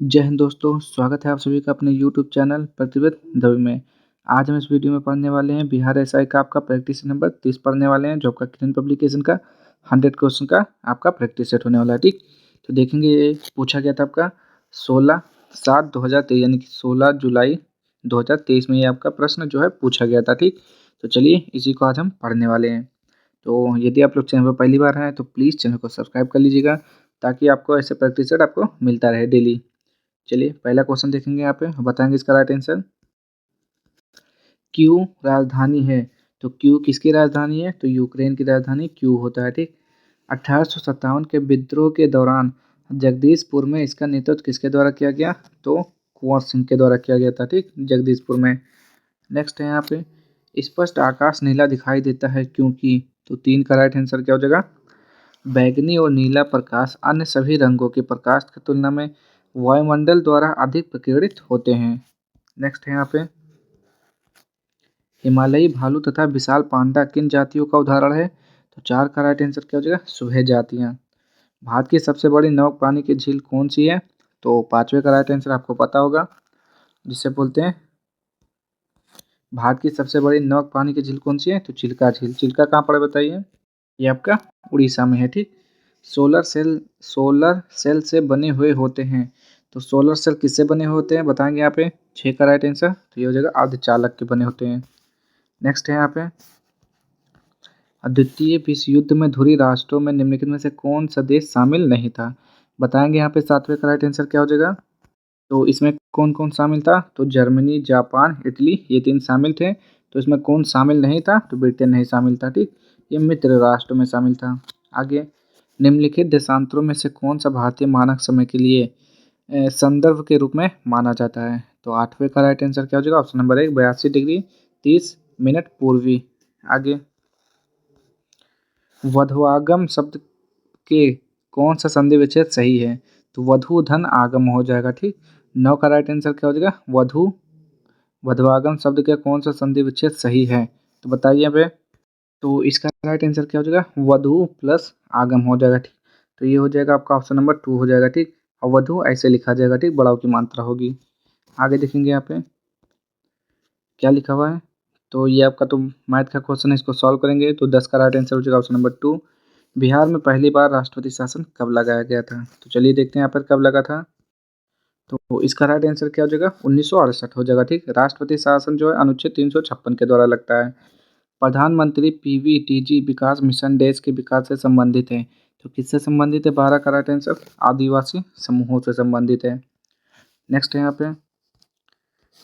जय हिंद दोस्तों, स्वागत है आप सभी का अपने यूट्यूब चैनल प्रतिवेद दवे में। आज हम इस वीडियो में पढ़ने वाले हैं बिहार एसआई का आपका प्रैक्टिस नंबर 30 पढ़ने वाले हैं, जो आपका किरण पब्लिकेशन का 100 क्वेश्चन का आपका प्रैक्टिस सेट होने वाला है। ठीक, तो देखेंगे ये पूछा गया था आपका 16/7/2023 यानी कि 16 जुलाई 2023 में ये आपका प्रश्न जो है पूछा गया था। ठीक, तो चलिए इसी को आज हम पढ़ने वाले हैं। तो यदि आप लोग चैनल पर पहली बार हैं तो प्लीज़ चैनल को सब्सक्राइब कर लीजिएगा, ताकि आपको ऐसे प्रैक्टिस सेट आपको मिलता रहे डेली। चलिए पहला क्वेश्चन देखेंगे यहाँ पे, बताएंगे इसका राइट आंसर। क्यू राजधानी है, तो क्यू किसकी राजधानी है? तो यूक्रेन की राजधानी क्यू होता है। ठीक, 1857 के विद्रोह के दौरान जगदीशपुर में इसका नेतृत्व किसके द्वारा किया गया? तो कुंवर सिंह के द्वारा किया गया था। ठीक, जगदीशपुर में। नेक्स्ट है यहाँ पे, स्पष्ट आकाश नीला दिखाई देता है क्योंकि, तो 3 का राइट आंसर क्या हो जाएगा? बैंगनी और नीला प्रकाश अन्य सभी रंगों के प्रकाश की तुलना में वायुमंडल द्वारा अधिक प्रकीर्णित होते हैं। नेक्स्ट है यहाँ पे, हिमालयी भालू तथा विशाल पांडा किन जातियों का उदाहरण है? तो 4 का राइट आंसर क्या हो जाएगा? सुबह जातियाँ। भारत की सबसे बड़ी नमक पानी की झील कौन सी है? तो 5वें का राइट आंसर आपको पता होगा, जिसे बोलते हैं, भारत की सबसे बड़ी नमक पानी की झील कौन सी है? तो चिल्का झील। चिल्का कहाँ पर है बताइए? ये आपका उड़ीसा में है। ठीक, सोलर सेल से बने हुए होते हैं, तो सोलर सेल किससे बने हुए होते हैं बताएंगे यहाँ पे। 6 का राइट आंसर, तो ये हो जाएगा अर्धचालक के बने होते हैं। नेक्स्ट है यहाँ पे, द्वितीय विश्व युद्ध में धुरी राष्ट्रों में निम्नलिखित में से कौन सा देश शामिल नहीं था? बताएंगे यहाँ पे। 7वें का राइट आंसर क्या हो जाएगा? तो इसमें कौन कौन शामिल था? तो जर्मनी, जापान, इटली, ये 3 शामिल थे। तो इसमें कौन शामिल नहीं था? तो ब्रिटेन नहीं शामिल था। ठीक, ये मित्र राष्ट्र में शामिल था। आगे, निम्नलिखित देशांतरों में से कौन सा भारतीय मानक समय के लिए संदर्भ के रूप में माना जाता है? तो 8वें का राइट आंसर क्या हो जाएगा? ऑप्शन नंबर 1, 82 डिग्री 30 मिनट पूर्वी। आगे, वधुआगम शब्द के कौन सा संधि विच्छेद सही है? तो वधु धन आगम हो जाएगा। ठीक, 9 का राइट आंसर क्या हो जाएगा? वधुआगम शब्द के कौन सा संधि विच्छेद सही है? तो बताइए यहाँ पे। तो इसका राइट आंसर क्या हो जाएगा? वधु प्लस आगम हो जाएगा। ठीक, तो ये हो जाएगा आपका ऑप्शन नंबर 2 हो जाएगा। ठीक, और वधु ऐसे लिखा जाएगा। ठीक, बड़ाव की मात्रा होगी। आगे देखेंगे यहाँ पे क्या लिखा हुआ है। तो ये आपका तो मैथ का क्वेश्चन है, इसको सॉल्व करेंगे तो 10 का राइट आंसर हो जाएगा ऑप्शन नंबर 2। बिहार में पहली बार राष्ट्रपति शासन कब लगाया गया था? तो चलिए देखते हैं यहाँ पर कब लगा था। तो इसका राइट आंसर क्या हो जाएगा? 1968 हो जाएगा। ठीक, राष्ट्रपति शासन जो है अनुच्छेद 356 के द्वारा लगता है। प्रधानमंत्री पीवीटीजी विकास मिशन देश के विकास से संबंधित है, तो किससे संबंधित है? 12 का राइट आंसर आदिवासी समूहों से संबंधित है। नेक्स्ट है यहाँ पे,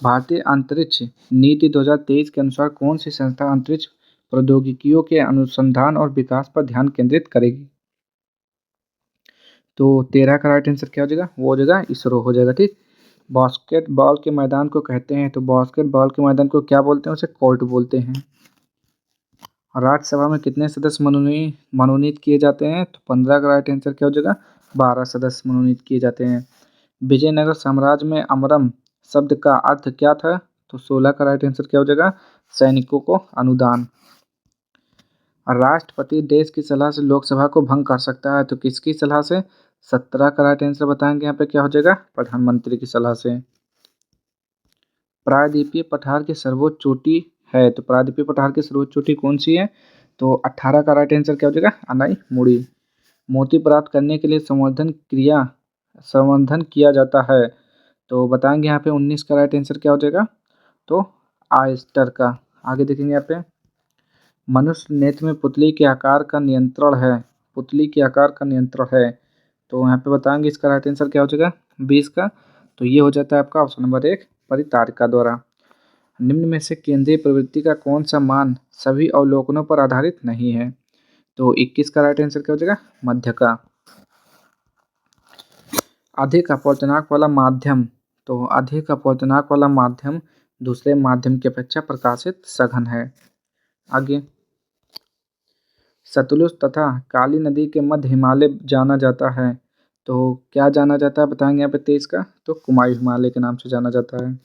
भारतीय अंतरिक्ष नीति 2023 के अनुसार कौन सी संस्था अंतरिक्ष प्रौद्योगिकियों के अनुसंधान और विकास पर ध्यान केंद्रित करेगी? तो 13 का राइट आंसर क्या हो जाएगा? वो हो जाएगा इसरो हो जाएगा। ठीक, बास्केटबॉल के मैदान को कहते हैं, तो बास्केटबॉल के मैदान को क्या बोलते हैं? उसे कोर्ट बोलते हैं। राज्यसभा में कितने सदस्य मनोनीत किए जाते हैं? तो 15 का राइट आंसर क्या हो जाएगा? 12 सदस्य मनोनीत किए जाते हैं। विजयनगर साम्राज्य में अमरम शब्द का अर्थ क्या था? तो 16 का राइट आंसर क्या हो जाएगा? सैनिकों को अनुदान। राष्ट्रपति देश की सलाह से लोकसभा को भंग कर सकता है, तो किसकी सलाह से? 17 का राइट आंसर बताएंगे यहाँ पे क्या हो जाएगा? प्रधानमंत्री की सलाह से। प्रायद्वीपीय पठार की सर्वोच्च चोटी है, तो प्रायद्वीपीय पठार की सर्वोच्च चोटी कौन सी है? तो 18 का राइट आंसर क्या हो जाएगा? अनाई मुड़ी। मोती प्राप्त करने के लिए संवर्धन किया जाता है, तो बताएंगे यहाँ पे 19 का राइट आंसर क्या हो जाएगा? तो आयस्टर का। आगे देखेंगे यहाँ पे, मनुष्य नेत्र में पुतली के आकार का नियंत्रण है, पुतली के आकार का नियंत्रण है, तो यहाँ पे बताएंगे इसका राइट आंसर क्या हो जाएगा? 20 का। तो ये हो जाता है आपका ऑप्शन नंबर 1, परितारिका द्वारा। निम्न में से केंद्रीय प्रवृत्ति का कौन सा मान सभी अवलोकनों पर आधारित नहीं है? तो 21 का राइट आंसर क्या हो जाएगा? मध्य का। अधिक अपवर्तनांक वाला माध्यम, तो अधिक अपवर्तनांक वाला माध्यम दूसरे माध्यम की अपेक्षा प्रकाशित सघन है। आगे, सतलुज तथा काली नदी के मध्य हिमालय जाना जाता है, तो क्या जाना जाता है बताएंगे यहाँ पे 23 का? तो कुमायूं हिमालय के नाम से जाना जाता है।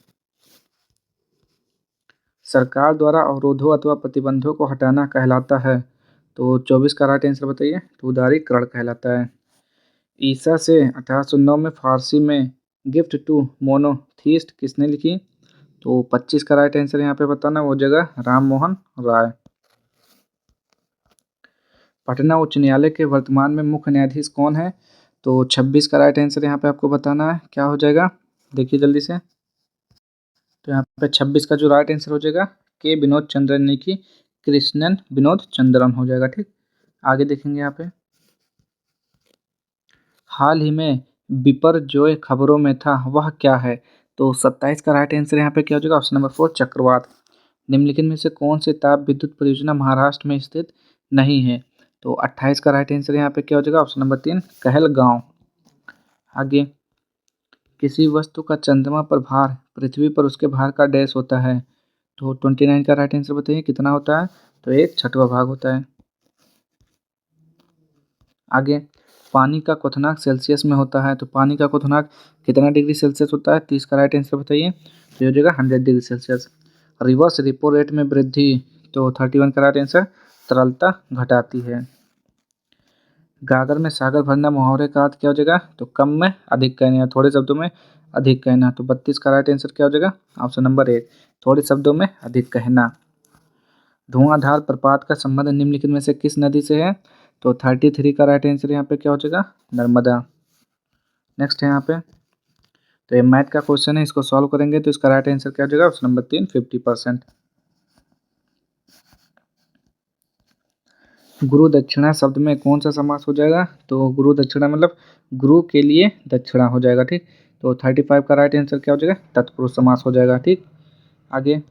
सरकार द्वारा अवरोधों अथवा प्रतिबंधों को हटाना कहलाता है, तो 24 का राइट आंसर बताइए। तो उदारीकरण कहलाता है। ईसा से 1809 में फारसी में गिफ्ट टू मोनोथीस्ट किसने लिखी? तो 25 का राइट आंसर यहाँ पे बताना, वो जगह राम मोहन राय। पटना उच्च न्यायालय के वर्तमान में मुख्य न्यायाधीश कौन है? तो 26 का राइट आंसर यहाँ पे आपको बताना है, क्या हो जाएगा देखिए जल्दी से। तो यहाँ पे 26 का जो राइट आंसर हो जाएगा के विनोद चंद्रन ने की, कृष्णन विनोद चंद्रन हो जाएगा। ठीक, आगे देखेंगे यहाँ पे। हाल ही में बिपरजॉय खबरों में था वह क्या है? तो 27 का राइट आंसर यहाँ पे क्या हो जाएगा? ऑप्शन नंबर 4 चक्रवात। निम्नलिखित में से कौन सी ताप विद्युत परियोजना महाराष्ट्र में स्थित नहीं है? तो 28 का राइट आंसर यहाँ पे क्या हो जाएगा? Option number 3 Kahalgaon. आगे, किसी वस्तु का चंद्रमा पर भार पृथ्वी पर उसके भार का डैश होता है? तो 29 का राइट आंसर बताइए कितना होता है? तो 1/6 भाग होता है। आगे, पानी का क्वथनांक सेल्सियस में होता है, तो पानी का क्वथनांक कितना डिग्री सेल्सियस होता है? 30 का राइट आंसर बताइए। तो ये हो जाएगा 100 degree Celsius. Reverse repo rate में वृद्धि, तो 31 का राइट आंसर तरलता घटाती है। गागर में सागर भरना मुहावरे का अर्थ क्या हो जाएगा? तो कम में अधिक कहना, या थोड़े शब्दों में अधिक कहना। तो 32 का राइट आंसर क्या हो जाएगा? ऑप्शन नंबर 1 थोड़े शब्दों में अधिक कहना। धुआंधार प्रपात का संबंध निम्नलिखित में से किस नदी से है? तो 33 का राइट आंसर यहाँ पे क्या हो जाएगा? नर्मदा। नेक्स्ट है यहाँ पे, तो ये मैथ का क्वेश्चन है, इसको सॉल्व करेंगे तो इसका राइट आंसर क्या हो जाएगा? Option number 3 50%। गुरु दक्षिणा शब्द में कौन सा समास हो जाएगा? तो गुरु दक्षिणा मतलब गुरु के लिए दक्षिणा हो जाएगा। ठीक, तो 35 का राइट आंसर क्या हो जाएगा? तत्पुरुष समास हो जाएगा। ठीक, आगे,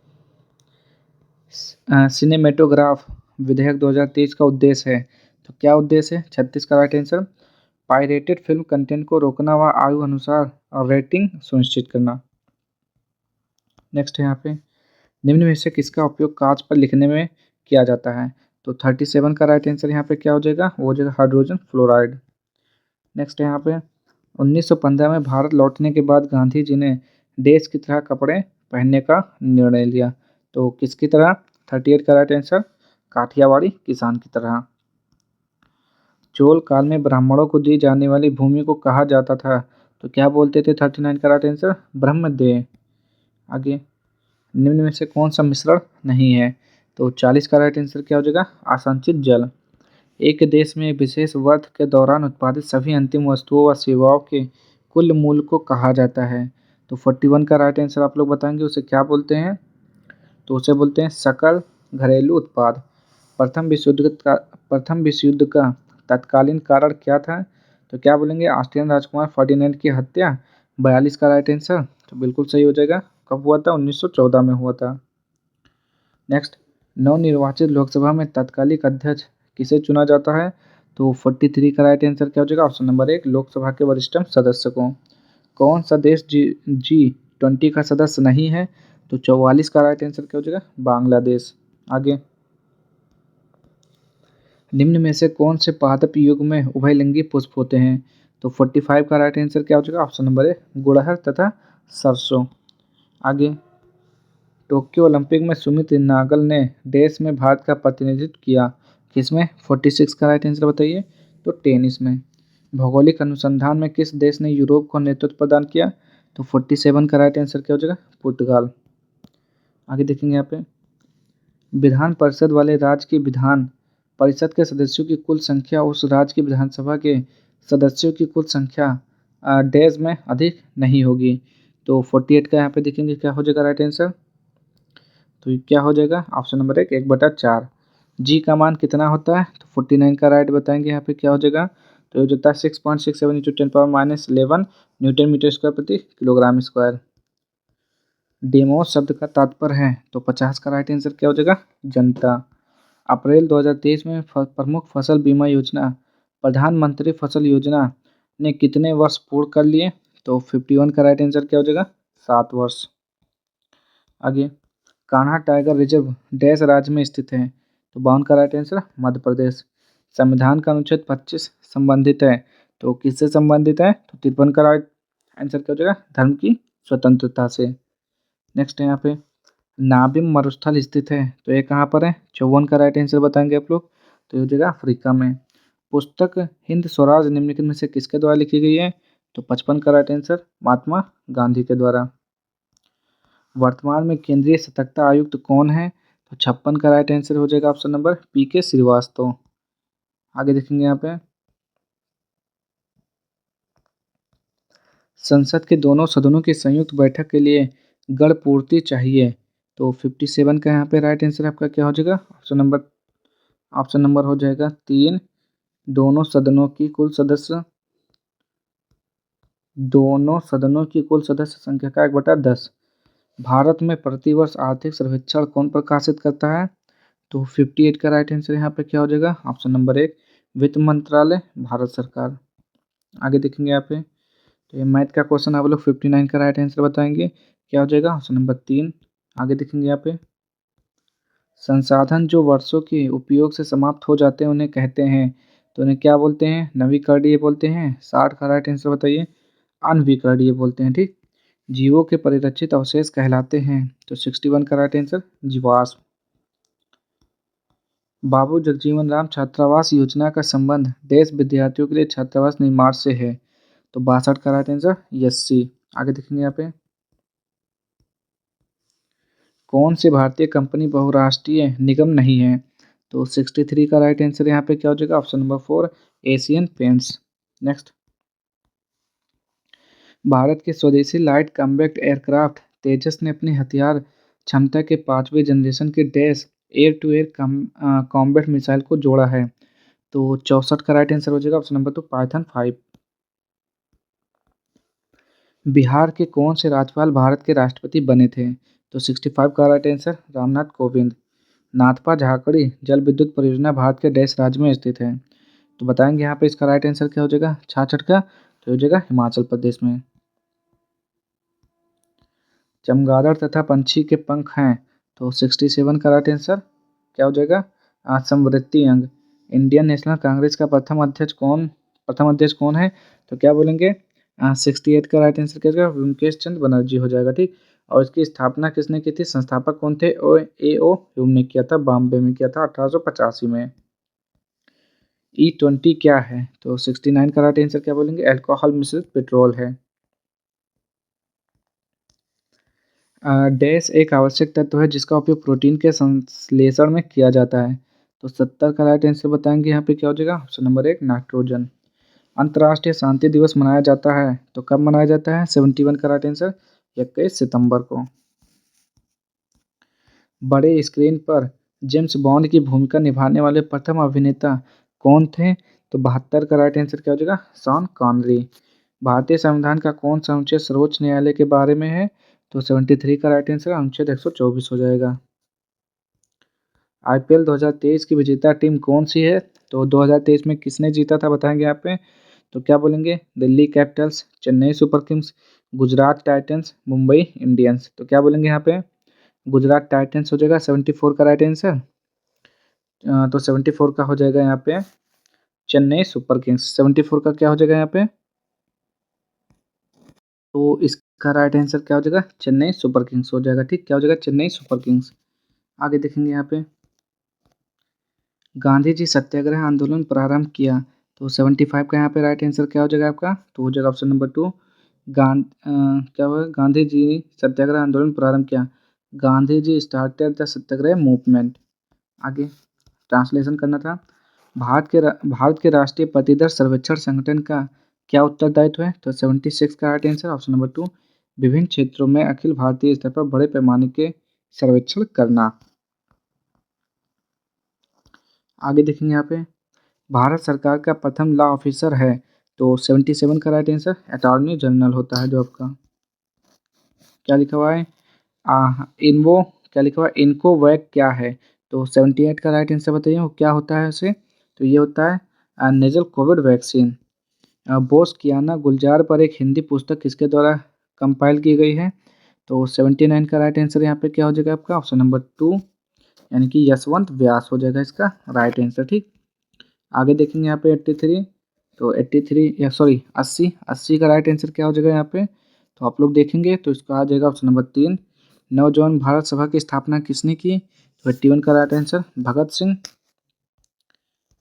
सिनेमेटोग्राफ विधेयक 2023 का उद्देश्य है, तो क्या उद्देश्य है? 36 का right answer pirated film content को रोकना व आयु अनुसार रेटिंग सुनिश्चित करना। नेक्स्ट है यहाँ पे, निम्न में से किसका उपयोग कांच पर लिखने में किया जाता है? तो 37 का राइट आंसर यहाँ पे क्या हो जाएगा? वो हो जाएगा हाइड्रोजन फ्लोराइड। नेक्स्ट है यहाँ पे, 1915 में भारत लौटने के बाद गांधी जी ने देश की तरह कपड़े पहनने का निर्णय लिया, तो किसकी तरह? 38 का राइट आंसर काठियावाड़ी किसान की तरह। चोल काल में ब्राह्मणों को दी जाने वाली भूमि को कहा जाता था, तो क्या बोलते थे? 39 का राइट आंसर ब्रह्मदेय। आगे, निम्न में से कौन सा मिश्रण नहीं है? तो 40 का राइट आंसर क्या हो जाएगा? आसंचित जल। एक देश में विशेष वर्ष के दौरान उत्पादित सभी अंतिम वस्तुओं व सेवाओं के कुल मूल्य को कहा जाता है, तो 41 का राइट आंसर आप लोग बताएंगे उसे क्या बोलते हैं? तो उसे बोलते हैं सकल घरेलू उत्पाद। प्रथम विश्व युद्ध का तत्कालीन कारण क्या था? तो क्या बोलेंगे? ऑस्ट्रियन राजकुमार फर्डिनेंड की हत्या। 42 का राइट आंसर तो बिल्कुल सही हो जाएगा। कब हुआ था? 1914 में हुआ था। नेक्स्ट, नवनिर्वाचित लोकसभा में तत्कालिक अध्यक्ष किसे चुना जाता है? तो 43 का राइट आंसर क्या हो जाएगा? ऑप्शन नंबर 1 लोकसभा के वरिष्ठतम सदस्य को। कौन सा देश G20 का सदस्य नहीं है? तो 44 का राइट आंसर क्या हो जाएगा? बांग्लादेश। आगे, निम्न में से कौन से पादप युग में उभयलिंगी पुष्प होते हैं? तो 45 का राइट आंसर क्या हो जाएगा? ऑप्शन नंबर 1 गुड़हल तथा सरसों। आगे, टोक्यो ओलंपिक में सुमित नागल ने देश में भारत का प्रतिनिधित्व किया, किसमें? 46 का राइट आंसर बताइए। तो टेनिस में। भौगोलिक अनुसंधान में किस देश ने यूरोप को नेतृत्व प्रदान किया? तो 47 का राइट आंसर क्या हो जाएगा? पुर्तगाल। आगे देखेंगे यहाँ पे, विधान परिषद वाले राज्य की विधान परिषद के सदस्यों की कुल संख्या उस राज्य की विधानसभा के सदस्यों की कुल संख्या डैश में अधिक नहीं होगी। तो 48 का यहाँ पे देखेंगे क्या हो जाएगा राइट आंसर? तो ये क्या हो जाएगा? Option number 1 1/4। जी का मान कितना होता है? तो 49 का राइट बताएंगे यहाँ पे क्या हो जाएगा? तो ये होता है 6.67 × 10⁻11 न्यूटन मीटर स्क्वायर प्रति किलोग्राम स्क्वायर। डेमोस शब्द का तात्पर्य है, तो 50 का राइट आंसर क्या हो जाएगा? जनता। अप्रैल 2023 में प्रमुख फसल बीमा योजना प्रधानमंत्री फसल योजना ने कितने वर्ष पूर्ण कर लिए? तो 51 का राइट आंसर क्या हो जाएगा? 7 वर्ष। आगे, कान्हा टाइगर रिजर्व डैश राज्य में स्थित है? तो 52 का राइट आंसर मध्य प्रदेश। संविधान का अनुच्छेद 25 संबंधित है, तो किससे संबंधित है? तो 53 का राइट आंसर क्या हो जाएगा? धर्म की स्वतंत्रता से। नेक्स्ट है यहाँ पे, नाबिम मरुस्थल स्थित है, तो ये कहाँ पर है? 54 का राइट आंसर बताएंगे आप लोग, तो ये हो जाएगा अफ्रीका में। पुस्तक हिंद स्वराज निम्नलिखित में से किसके द्वारा लिखी गई है? तो 55 का राइट आंसर महात्मा गांधी के द्वारा। वर्तमान में केंद्रीय सतर्कता आयुक्त कौन है? तो 56 का राइट आंसर हो जाएगा ऑप्शन नंबर पी के श्रीवास्तव। आगे देखेंगे यहाँ पे, संसद के दोनों सदनों की संयुक्त बैठक के लिए गण पूर्ति चाहिए। तो 57 का यहाँ पे राइट आंसर आपका क्या हो जाएगा? ऑप्शन नंबर हो जाएगा 3। दोनों सदनों की कुल सदस्य संख्या का 1/10। भारत में प्रतिवर्ष आर्थिक सर्वेक्षण कौन प्रकाशित करता है? तो 58 का राइट आंसर यहाँ पे क्या हो जाएगा? ऑप्शन नंबर 1 वित्त मंत्रालय, भारत सरकार। आगे देखेंगे यहाँ पे, तो ये मैथ का क्वेश्चन आप लोग 59 का राइट आंसर बताएंगे, क्या हो जाएगा? Option number 3। आगे देखेंगे यहाँ पे, संसाधन जो वर्षों के उपयोग से समाप्त हो जाते हैं उन्हें कहते हैं, तो उन्हें क्या बोलते हैं? नवीकरणीय बोलते हैं। 60 का राइट आंसर बताइए। अनवीकरणीय बोलते हैं, ठीक। जीवों के परिरक्षित अवशेष कहलाते हैं, तो 61 का राइट आंसर जीवाश्म। बाबू जगजीवन राम छात्रावास योजना का संबंध देश विद्यार्थियों के लिए छात्रावास निर्माण से है, तो 62 का राइट आंसर यस्सी। आगे देखेंगे यहाँ पे, कौन सी भारतीय कंपनी बहुराष्ट्रीय निगम नहीं है? तो 63 का राइट आंसर यहाँ पे क्या हो जाएगा? Option number 4 Asian paints. Next, Bharat के स्वदेशी लाइट कॉम्बैट एयरक्राफ्ट तेजस ने अपनी हथियार क्षमता के 5वें जनरेशन के dash air to air combat missile को जोड़ा है, तो 64 का राइट आंसर हो जाएगा ऑप्शन नंबर 2 पाइथन 5। बिहार के कौन से राज्यपाल भारत के राष्ट्रपति बने थे? तो 65 का राइट आंसर रामनाथ कोविंद। नाथपा झाकड़ी जल विद्युत परियोजना भारत के डैश राज्य में स्थित है, तो बताएंगे यहाँ पे इसका राइट आंसर क्या हो जाएगा? 66 का, तो हो जाएगा हिमाचल प्रदेश में। चमगादड़ तथा पंछी के पंख हैं, तो 67 का राइट आंसर क्या हो जाएगा? समृद्धि अंग। इंडियन नेशनल कांग्रेस का प्रथम अध्यक्ष कौन है? तो क्या बोलेंगे? 68 का राइट आंसर क्या हो जाएगा? व्योमकेश चंद्र बनर्जी हो जाएगा, ठीक। और इसकी स्थापना किसने की थी? संस्थापक कौन थे? ए ओ ह्यूम ने किया था, बॉम्बे में किया था 1885 में। E20 क्या है? तो 69 का राइट आंसर क्या बोलेंगे? अल्कोहल मिश्रित पेट्रोल है। डैश एक आवश्यक तत्व है जिसका उपयोग प्रोटीन के संश्लेषण में किया जाता है, तो 70 का राइट आंसर बताएंगे यहाँ पे क्या हो जाएगा? Option number 1 nitrogen. अंतर्राष्ट्रीय शांति दिवस मनाया जाता है, तो कब मनाया जाता है? 71 का राइट आंसर 21 सितंबर को। बड़े स्क्रीन पर जेम्स बॉन्ड की भूमिका निभाने वाले प्रथम अभिनेता कौन थे? तो 72 का राइट आंसर क्या हो जाएगा? Sean Connery. भारतीय संविधान का कौन सा अनुच्छेद सर्वोच्च न्यायालय के बारे में है? तो 73 का राइट आंसर अनुच्छेद 124 हो जाएगा। आईपीएल 2023 की विजेता टीम कौन सी है? तो 2023 में किसने जीता था बताएंगे यहाँ पे, तो क्या बोलेंगे? Delhi Capitals, Chennai super Kings, Gujarat Titans, Mumbai Indians. तो क्या बोलेंगे यहाँ पे? गुजरात टाइटंस हो जाएगा 74 का राइट आंसर। तो 74 का हो जाएगा यहाँ पे चेन्नई सुपर किंग्स। 74 का क्या हो जाएगा यहाँ पे? तो इसका राइट आंसर क्या हो जाएगा? चेन्नई सुपर किंग्स हो जाएगा, ठीक। क्या हो जाएगा? Chennai super Kings. आगे देखेंगे यहाँ पे, गांधी जी सत्याग्रह आंदोलन प्रारंभ किया, तो 75 का यहाँ पे राइट आंसर क्या हो जाएगा आपका? तो हो जाएगा ऑप्शन नंबर 2 क्या होगा? गांधी जी सत्याग्रह आंदोलन प्रारंभ किया, Gandhi ji started the Satyagraha movement. आगे ट्रांसलेशन करना था। भारत के राष्ट्रीय प्रतिदर सर्वेक्षण संगठन का क्या उत्तरदायित्व है? तो 76 का राइट आंसर ऑप्शन नंबर 2 विभिन्न क्षेत्रों में अखिल भारतीय स्तर पर बड़े पैमाने के सर्वेक्षण करना। आगे देखेंगे यहाँ पे, भारत सरकार का प्रथम लॉ ऑफिसर है, तो 77 का राइट आंसर अटॉर्नी जनरल होता है जो आपका। क्या लिखा हुआ है? इन्वो क्या लिखा हुआ है? इनको वैक क्या है? तो 78 का राइट आंसर बताइए वो क्या होता है उसे? तो ये होता है नेजल कोविड वैक्सीन। बोस कियाना गुलजार पर एक हिंदी पुस्तक किसके द्वारा कंपाइल की गई है? तो 79 का राइट आंसर यहाँ पे क्या हो जाएगा आपका? ऑप्शन नंबर 2 यानी कि यशवंत व्यास हो जाएगा इसका राइट आंसर, ठीक। आगे देखेंगे यहाँ पे 83, तो 83 या सॉरी 80 का राइट आंसर क्या हो जाएगा यहाँ पे? तो आप लोग देखेंगे तो इसका आ जाएगा ऑप्शन नंबर 3 नवजवान भारत सभा की स्थापना किसने की? तो 81 का राइट आंसर भगत सिंह।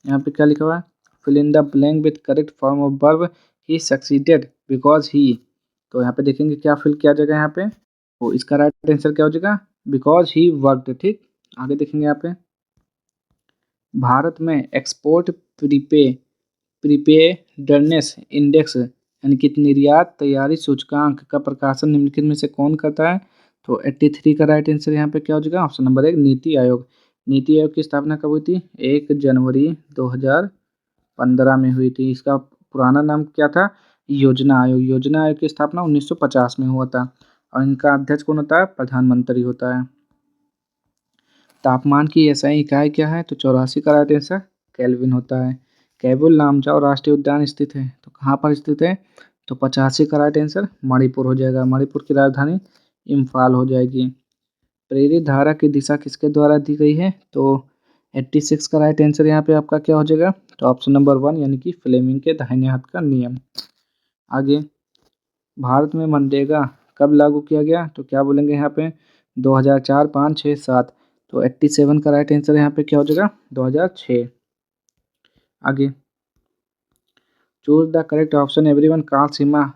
यहाँ पे क्या लिखा हुआ है? Fill in the blank with correct form of verb he succeeded because he, तो यहाँ पे देखेंगे क्या फिल किया जाएगा यहाँ पे, तो इसका राइट आंसर क्या हो जाएगा, बिकॉज ही वर्कड। ठीक, आगे देखेंगे यहाँ पे, भारत में एक्सपोर्ट प्रीपेडनेस इंडेक्स यानी कि निर्यात तैयारी सूचकांक का प्रकाशन निम्नलिखित में से कौन करता है, तो 83 का राइट आंसर यहाँ पे क्या हो जाएगा, ऑप्शन नंबर 1 नीति आयोग। नीति आयोग की स्थापना कब हुई थी, 1 जनवरी 2015 में हुई थी। इसका पुराना नाम क्या था, योजना आयोग। योजना आयोग की स्थापना 1950 में हुआ था और इनका अध्यक्ष कौन होता है, प्रधानमंत्री होता है। तापमान की एसआई इकाई क्या है, तो 84 का राइट आंसर केल्विन होता है। कैबुल नामचाओ राष्ट्रीय उद्यान स्थित है, तो कहाँ पर स्थित है, तो 85 का राइट आंसर मणिपुर हो जाएगा। मणिपुर की राजधानी इम्फाल हो जाएगी। प्रेरित धारा की दिशा किसके द्वारा दी गई है, तो 86 का राइट आंसर यहाँ पे आपका क्या हो जाएगा, तो ऑप्शन नंबर 1 यानी कि फ्लेमिंग के दाहिने हाथ का नियम। आगे, भारत में मनरेगा कब लागू किया गया, तो क्या बोलेंगे यहाँ पे, 2004, 5, 6, 7, तो 87 का राइट आंसर यहाँ पे क्या हो जाएगा, 2006। आगे, choose the correct option everyone call Seema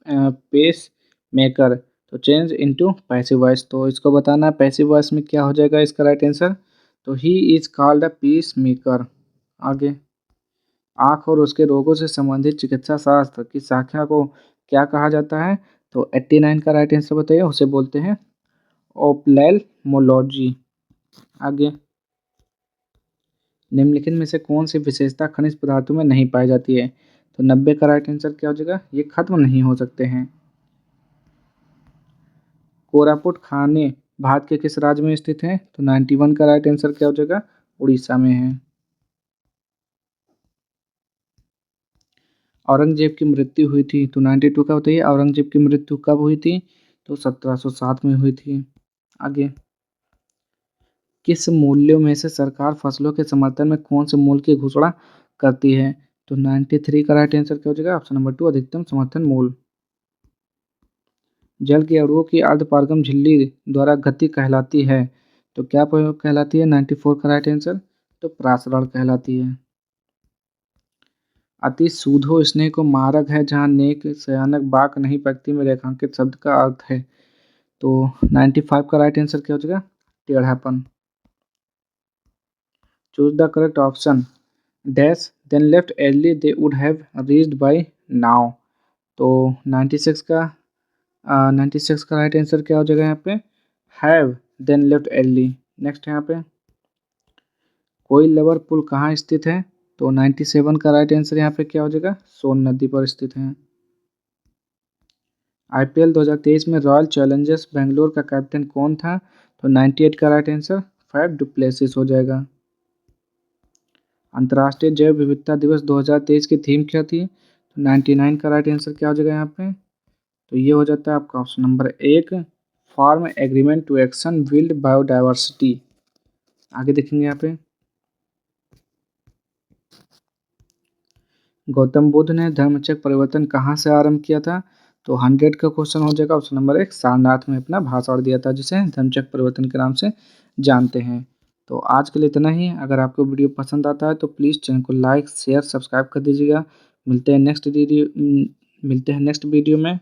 pacemaker, तो चेंज इनटू पैसिव वॉइस, तो इसको बताना है पैसिव वॉइस में क्या हो जाएगा इसका राइट आंसर, तो he is called a peace maker. आगे, आँख और उसके रोगों से संबंधित चिकित्सा शास्त्र की शाखा को क्या कहा जाता है, तो 89 का राइट आंसर बताइए, उसे बोलते हैं ओप्थेल्मोलॉजी। आगे, निम्नलिखित में से कौन सी विशेषता खनिज पदार्थों में नहीं पाई जाती है, तो 90 का राइट आंसर क्या हो जाएगा, ये खत्म नहीं हो सकते हैं। कोरापुट खाने भारत के किस राज्य में स्थित है, तो 91 का राइट आंसर क्या हो जाएगा, उड़ीसा में है। औरंगजेब की मृत्यु हुई थी, तो 92 का बताइए, औरंगजेब की मृत्यु कब हुई थी, तो 1707 में हुई थी। आगे, किस मूल्यों में से सरकार फसलों के समर्थन में कौन से मूल्य की घोषणा करती है, तो 93 का राइट आंसर क्या हो जाएगा, ऑप्शन नंबर 2 अधिकतम समर्थन मूल्य। जल के अणुओं की अर्धपारगम झिल्ली द्वारा गति कहलाती है, तो क्या कहलाती है, 94 का राइट आंसर, तो प्रासरण कहलाती है। अति सूधो स्नेह को मार्ग है जहाँ नेक सयानक बाक नहीं पगती में रेखांकित शब्द का अर्थ है, तो 95 का राइट आंसर क्या हो जाएगा, टेढ़ापन। Choose the correct option dash then left early they would have reached by now, तो 96 का राइट आंसर क्या हो जाएगा यहाँ पे, have then left early. Next यहाँ पे, कोई लवर पुल कहाँ स्थित है, तो 97 का राइट आंसर यहाँ पे क्या हो जाएगा, सोन नदी पर स्थित है। आईपीएल 2023 में रॉयल चैलेंजर्स बेंगलोर का कैप्टन कौन था, तो 98 का राइट आंसर फैफ डुप्लेसिस हो जाएगा। अंतर्राष्ट्रीय जैव विविधता दिवस 2023 की थीम क्या थी, तो 99 का राइट आंसर क्या हो जाएगा यहाँ पे, तो ये हो जाता है आपका option number 1 farm agreement to action build biodiversity. आगे देखेंगे यहाँ पे, गौतम बुद्ध ने धर्मचक्र परिवर्तन कहाँ से आरंभ किया था, तो 100 का क्वेश्चन हो जाएगा, ऑप्शन नंबर 1 सारनाथ में अपना भाषण दिया था, जिसे धर्मचक्र परिवर्तन के नाम से जानते हैं। तो आज के लिए इतना ही। अगर आपको वीडियो पसंद आता है तो प्लीज़ चैनल को लाइक शेयर सब्सक्राइब कर दीजिएगा। मिलते हैं नेक्स्ट वीडियो में।